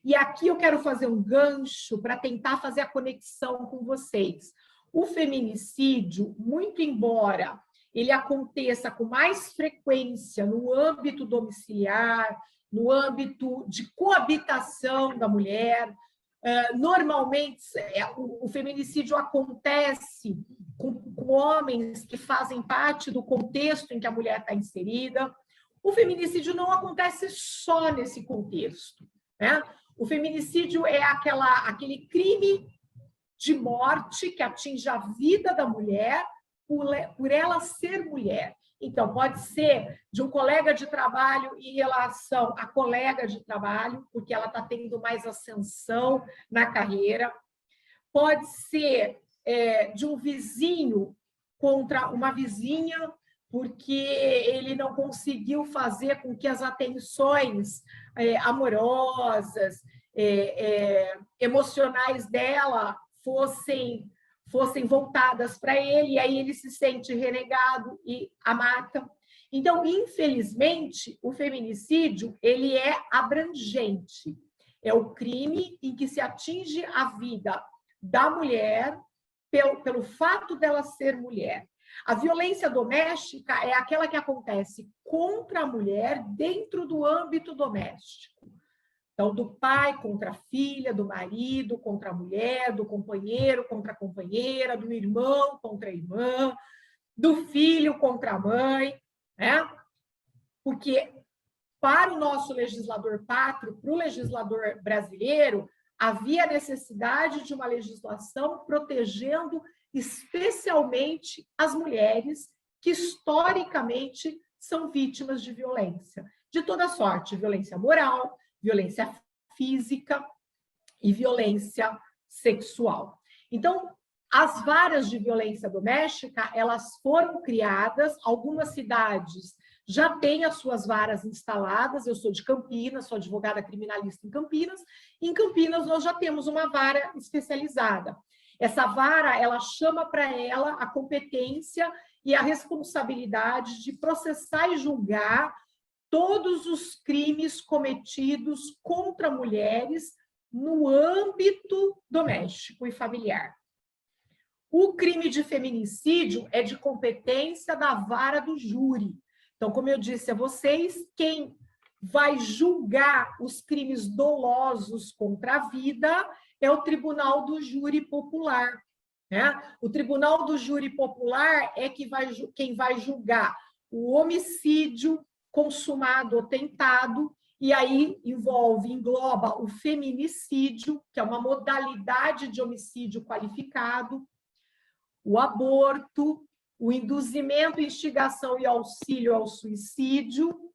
E aqui eu quero fazer um gancho para tentar fazer a conexão com vocês. O feminicídio, muito embora ele aconteça com mais frequência no âmbito domiciliar, no âmbito de coabitação da mulher, normalmente o feminicídio acontece com homens que fazem parte do contexto em que a mulher está inserida. O feminicídio não acontece só nesse contexto, né? O feminicídio é aquele crime de morte que atinge a vida da mulher por ela ser mulher. Então, pode ser de um colega de trabalho em relação a colega de trabalho, porque ela está tendo mais ascensão na carreira. Pode ser de um vizinho contra uma vizinha, porque ele não conseguiu fazer com que as atenções amorosas, emocionais dela fossem voltadas para ele, e aí ele se sente renegado e a mata. Então, infelizmente, o feminicídio ele é abrangente. É o crime em que se atinge a vida da mulher pelo fato dela ser mulher. A violência doméstica é aquela que acontece contra a mulher dentro do âmbito doméstico. Então, do pai contra a filha, do marido contra a mulher, do companheiro contra a companheira, do irmão contra a irmã, do filho contra a mãe, né? porque para o nosso legislador pátrio, para o legislador brasileiro, havia necessidade de uma legislação protegendo especialmente as mulheres que historicamente são vítimas de violência, de toda sorte, violência moral, violência física e violência sexual. Então, as varas de violência doméstica, elas foram criadas, algumas cidades já têm as suas varas instaladas. Eu sou de Campinas, sou advogada criminalista em Campinas. Em Campinas, nós já temos uma vara especializada. Essa vara, ela chama para ela a competência e a responsabilidade de processar e julgar todos os crimes cometidos contra mulheres no âmbito doméstico e familiar. O crime de feminicídio é de competência da vara do júri. Então, como eu disse a vocês, quem vai julgar os crimes dolosos contra a vida é o Tribunal do Júri Popular, né? O Tribunal do Júri Popular é quem vai julgar o homicídio consumado ou tentado, e aí engloba o feminicídio, que é uma modalidade de homicídio qualificado, o aborto, o induzimento, instigação e auxílio ao suicídio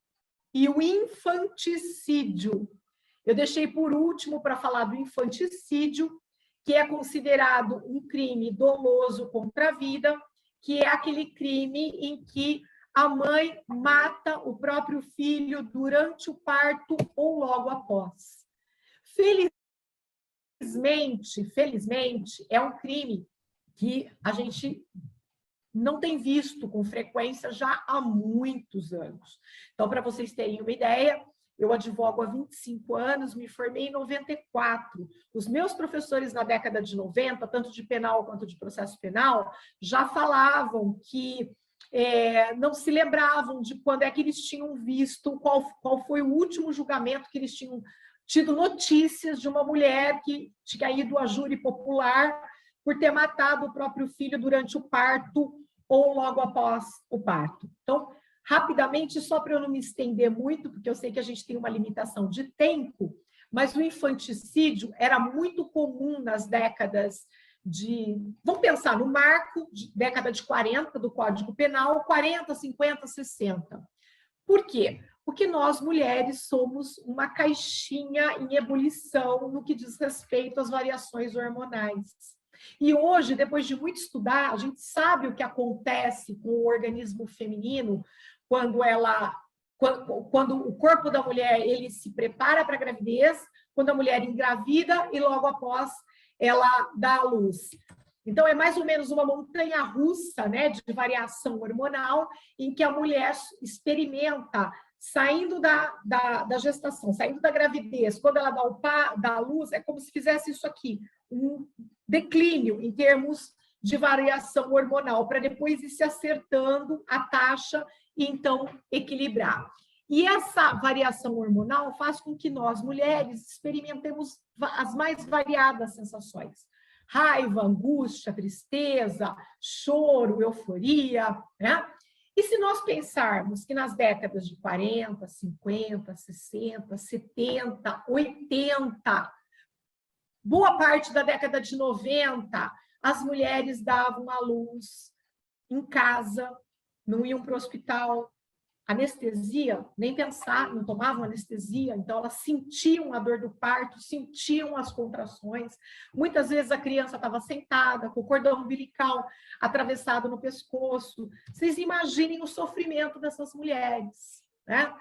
e o infanticídio. Eu deixei por último para falar do infanticídio, que é considerado um crime doloso contra a vida, que é aquele crime em que a mãe mata o próprio filho durante o parto ou logo após. Felizmente, é um crime que a gente não tem visto com frequência já há muitos anos. Então, para vocês terem uma ideia, eu advogo há 25 anos, me formei em 94. Os meus professores na década de 90, tanto de penal quanto de processo penal, já falavam que não se lembravam de quando é que eles tinham visto, qual foi o último julgamento que eles tinham tido notícias de uma mulher que tinha ido a júri popular por ter matado o próprio filho durante o parto ou logo após o parto. Então, rapidamente, só para eu não me estender muito, porque eu sei que a gente tem uma limitação de tempo, mas o infanticídio era muito comum nas décadas de... Vamos pensar no marco, de década de 40 do Código Penal, 40, 50, 60. Por quê? Porque nós, mulheres, somos uma caixinha em ebulição no que diz respeito às variações hormonais. E hoje, depois de muito estudar, a gente sabe o que acontece com o organismo feminino quando o corpo da mulher ele se prepara para a gravidez, quando a mulher engravida e logo após ela dá à luz. Então, é mais ou menos uma montanha-russa, né, de variação hormonal, em que a mulher experimenta, saindo da gestação, saindo da gravidez, quando ela dá à luz, é como se fizesse isso aqui, um declínio em termos de variação hormonal, para depois ir se acertando a taxa e, então, equilibrar. E essa variação hormonal faz com que nós, mulheres, experimentemos as mais variadas sensações. Raiva, angústia, tristeza, choro, euforia, né? E se nós pensarmos que nas décadas de 40, 50, 60, 70, 80, boa parte da década de 90, as mulheres davam à luz em casa, não iam para o hospital. Anestesia, nem pensar, não tomavam anestesia, então elas sentiam a dor do parto, sentiam as contrações. Muitas vezes a criança estava sentada, com o cordão umbilical atravessado no pescoço. Vocês imaginem o sofrimento dessas mulheres, né?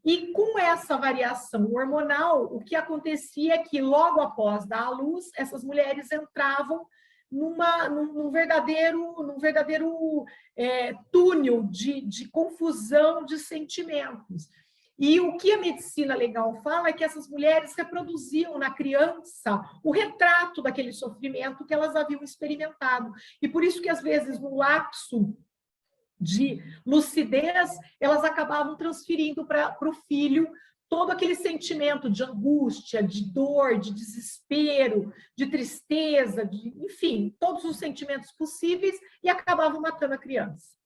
E com essa variação hormonal, o que acontecia é que logo após dar à luz, essas mulheres entravam num verdadeiro túnel de confusão de sentimentos. E o que a medicina legal fala é que essas mulheres reproduziam na criança o retrato daquele sofrimento que elas haviam experimentado. E por isso que, às vezes, no lapso de lucidez, elas acabavam transferindo para o filho todo aquele sentimento de angústia, de dor, de desespero, de tristeza, enfim, todos os sentimentos possíveis, e acabavam matando a criança.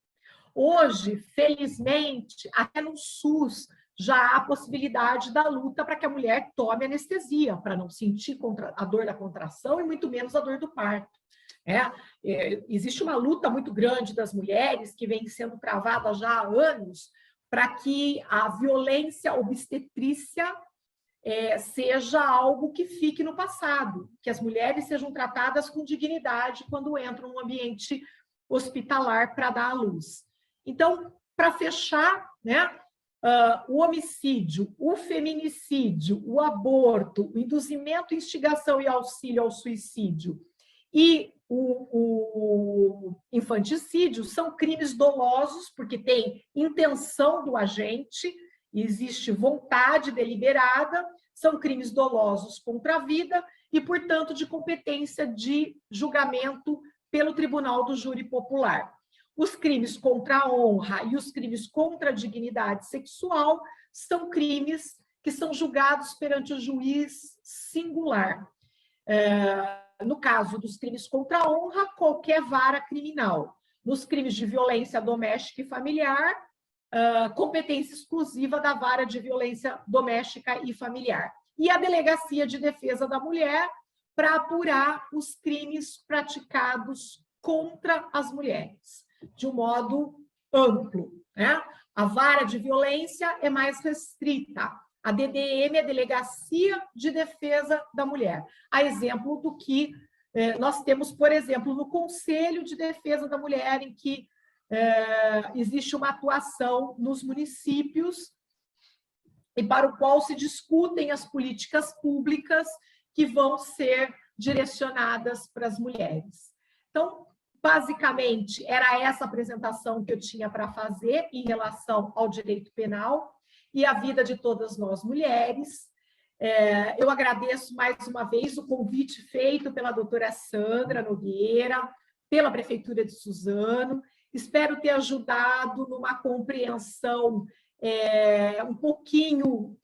Hoje, felizmente, até no SUS já há a possibilidade da luta para que a mulher tome anestesia, para não sentir a dor da contração e muito menos a dor do parto. Existe uma luta muito grande das mulheres que vem sendo travada já há anos para que a violência obstetrícia seja algo que fique no passado, que as mulheres sejam tratadas com dignidade quando entram num ambiente hospitalar para dar à luz. Então, para fechar, o homicídio, o feminicídio, o aborto, o induzimento, instigação e auxílio ao suicídio e o infanticídio são crimes dolosos, porque tem intenção do agente, existe vontade deliberada, são crimes dolosos contra a vida e, portanto, de competência de julgamento pelo Tribunal do Júri Popular. Os crimes contra a honra e os crimes contra a dignidade sexual são crimes que são julgados perante o juiz singular. No caso dos crimes contra a honra, qualquer vara criminal. Nos crimes de violência doméstica e familiar, competência exclusiva da vara de violência doméstica e familiar. E a Delegacia de Defesa da Mulher para apurar os crimes praticados contra as mulheres, de um modo amplo. A vara de violência é mais restrita. A DDM é Delegacia de Defesa da Mulher. A exemplo do que nós temos, por exemplo, no Conselho de Defesa da Mulher, em que existe uma atuação nos municípios e para o qual se discutem as políticas públicas que vão ser direcionadas para as mulheres. Então, basicamente, era essa apresentação que eu tinha para fazer em relação ao direito penal e à vida de todas nós mulheres. Eu agradeço mais uma vez o convite feito pela doutora Sandra Nogueira, pela Prefeitura de Suzano. Espero ter ajudado numa compreensão um pouquinho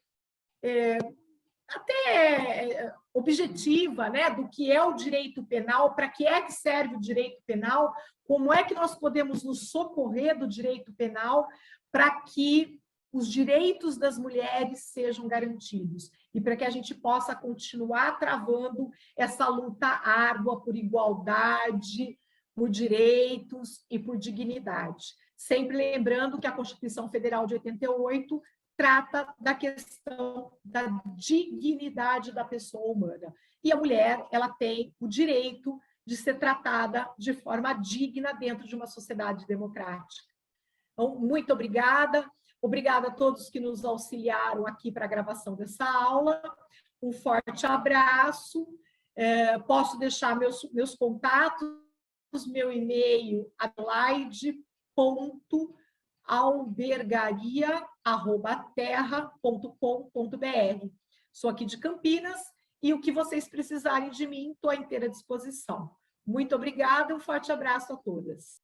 até objetiva, do que é o direito penal, para que é que serve o direito penal, como é que nós podemos nos socorrer do direito penal para que os direitos das mulheres sejam garantidos e para que a gente possa continuar travando essa luta árdua por igualdade, por direitos e por dignidade. Sempre lembrando que a Constituição Federal de 88 trata da questão da dignidade da pessoa humana. E a mulher, ela tem o direito de ser tratada de forma digna dentro de uma sociedade democrática. Então, muito obrigada. Obrigada a todos que nos auxiliaram aqui para a gravação dessa aula. Um forte abraço. Posso deixar meus contatos, meu e-mail, adelaide.albergaria@terra.com.br. Sou aqui de Campinas e o que vocês precisarem de mim, estou à inteira disposição. Muito obrigada, um forte abraço a todas.